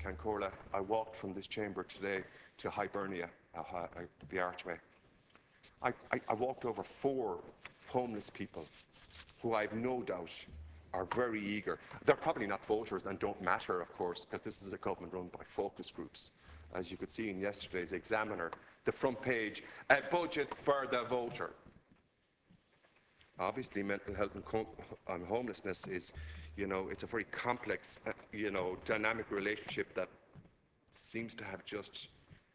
Cancorla, I walked from this chamber today to Hibernia, the archway. I walked over 4 homeless people who I've no doubt are very eager. They're probably not voters and don't matter, of course, because this is a government run by focus groups. As you could see in yesterday's Examiner, the front page, a budget for the voter. Obviously, mental health and homelessness is, it's a very complex, dynamic relationship that seems to have just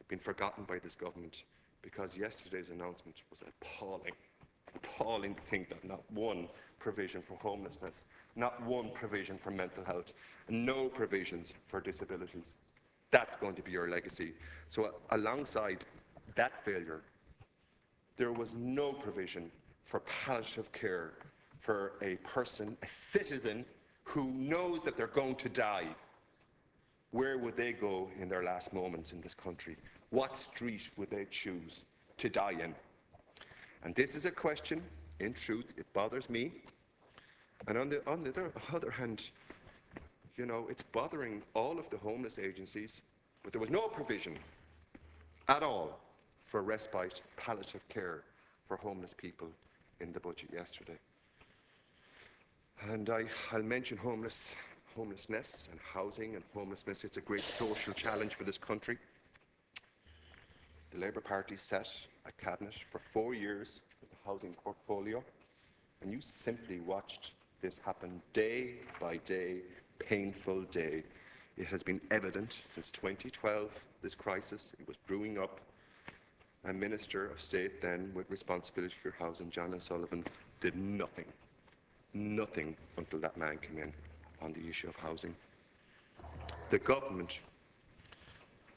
been forgotten by this government, because yesterday's announcement was appalling. Appalling to think that not one provision for homelessness, not one provision for mental health, and no provisions for disabilities. That's going to be your legacy. So alongside that failure, there was no provision for palliative care for a person, a citizen, who knows that they're going to die. Where would they go in their last moments in this country? What street would they choose to die in? And this is a question, in truth, it bothers me. And on the other hand, it's bothering all of the homeless agencies, but there was no provision at all for respite, palliative care for homeless people in the budget yesterday. And I'll mention homelessness and housing and homelessness. It's a great social challenge for this country. The Labour Party sat at Cabinet for 4 years with the housing portfolio, and you simply watched this happen day by day, painful day. It has been evident since 2012, this crisis. It was brewing up. A Minister of State then, with responsibility for housing, John O'Sullivan, did nothing until that man came in on the issue of housing. The government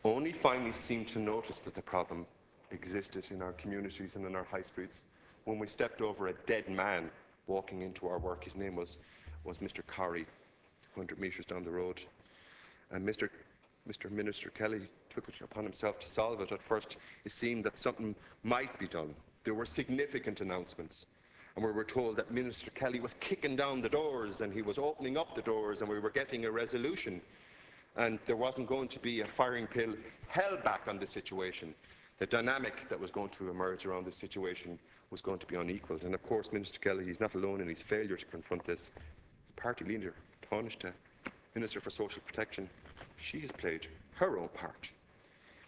only finally seemed to notice that the problem existed in our communities and in our high streets when we stepped over a dead man walking into our work. His name was Mr. Corrie, 100 metres down the road. And Mr. Minister Kelly took it upon himself to solve it. At first, it seemed that something might be done. There were significant announcements, and we were told that Minister Kelly was kicking down the doors and he was opening up the doors, and we were getting a resolution, and there wasn't going to be a firing pill held back on the situation. The dynamic that was going to emerge around this situation was going to be unequalled. And of course, Minister Kelly, he's not alone in his failure to confront this. His party leader, Taoiseach, Minister for Social Protection, she has played her own part.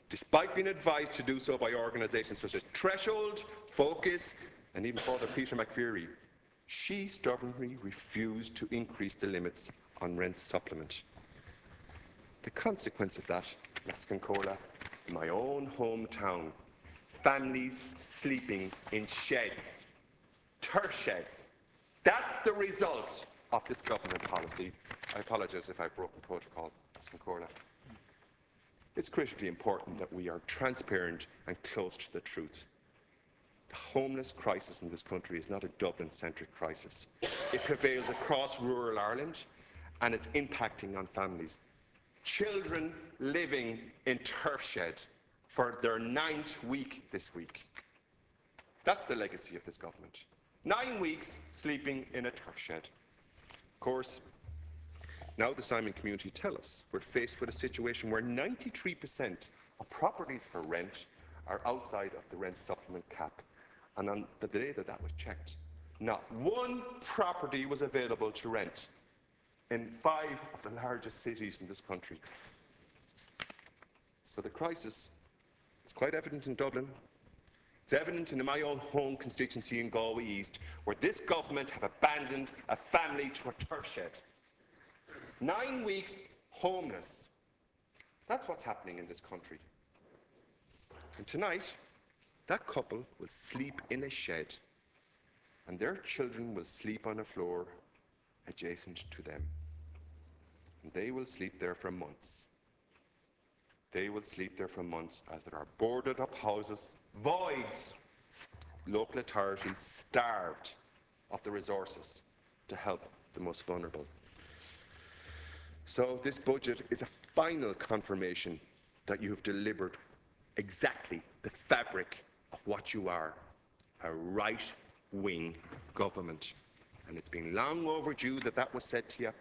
Despite being advised to do so by organisations such as Threshold, Focus, and even Father Peter McPherry, she stubbornly refused to increase the limits on rent supplement. The consequence of that, Cancorla, in my own hometown, families sleeping in sheds, turf sheds. That's the result of this government policy. I apologise if I've broken protocol, Cancorla. It's critically important that we are transparent and close to the truth. The homeless crisis in this country is not a Dublin-centric crisis. It prevails across rural Ireland, and it's impacting on families. Children living in turf sheds for their 9th week this week. That's the legacy of this government. 9 weeks sleeping in a turf shed. Of course, now the Simon community tell us we're faced with a situation where 93% of properties for rent are outside of the rent supplement cap. And on the day that that was checked, not one property was available to rent in 5 of the largest cities in this country. So the crisis is quite evident in Dublin. It's evident in my own home constituency in Galway East, where this government have abandoned a family to a turf shed. 9 weeks homeless. That's what's happening in this country. And tonight, that couple will sleep in a shed, and their children will sleep on a floor adjacent to them. And they will sleep there for months. They will sleep there for months as there are boarded up houses, voids, local authorities starved of the resources to help the most vulnerable. So this budget is a final confirmation that you have delivered exactly the fabric of what you are, a right-wing government. And it's been long overdue that that was said to you.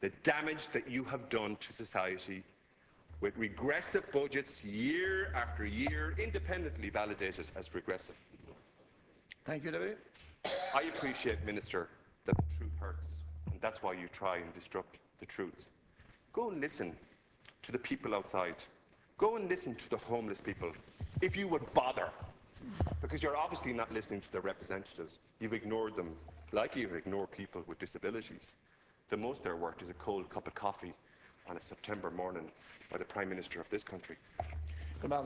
the damage that you have done to society with regressive budgets year after year, independently validated as regressive. Thank you, Deputy. I appreciate, Minister, that the truth hurts, and that's why you try and disrupt the truth. Go and listen to the people outside. Go and listen to the homeless people, if you would bother, because you're obviously not listening to their representatives. You've ignored them, like you've ignored people with disabilities. The most they're worth is a cold cup of coffee on a September morning by the Prime Minister of this country.